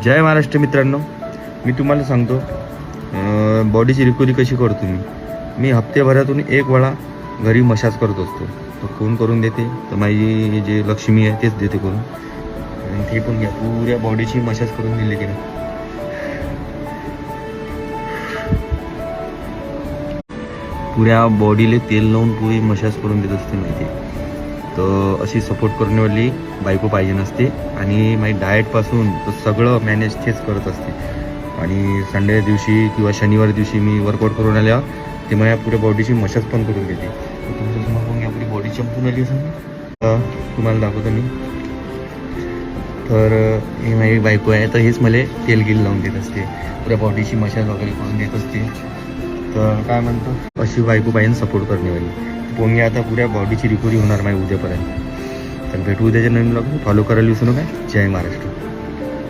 जय महाराष्ट्र मित्रांनो, मी तुम्हाला सांगतो बॉडीची रिकव्हरी कशी करतो मी हप्त्याभरातून एक वेळा घरी मसाज करत असतो. तर फोन करून देते, तर माझी जे लक्ष्मी आहे तेच देते करून. आणि ते पण घ्या, पुऱ्या बॉडीची मसाज करून दिली तिने. पुऱ्या बॉडीला तेल लावून पुरी मसाज करून देत असते माहिती. तर अशी सपोर्ट करण्यावाली बायको पाहिजे नसते. आणि माझी डाएटपासून तर सगळं मॅनेज तेच करत असते. आणि संडे दिवशी किंवा शनिवार दिवशी मी वर्कआउट करून आल्या ते माझ्या पुऱ्या बॉडीची मसाज पण करून देते. तुमच्यासमोर मग आपली बॉडी चंपून आली असं तुम्हाला दाखवतो मी. तर ही माझी बायको आहे, तर हेच मला तेल गिल लावून देत असते, पुऱ्या बॉडीची मसाज वगैरे करून देत असते. तर काय म्हणतो, अशी बायको पाहिजे सपोर्ट करण्यावाली. पोंगे आता पुऱ्या बॉडीची रिकव्हरी होणार नाही उद्यापर्यंत. तर भेटू उद्याच्या नवीन ब्लॉग. फॉलो करायला विसरू नका. जय महाराष्ट्र.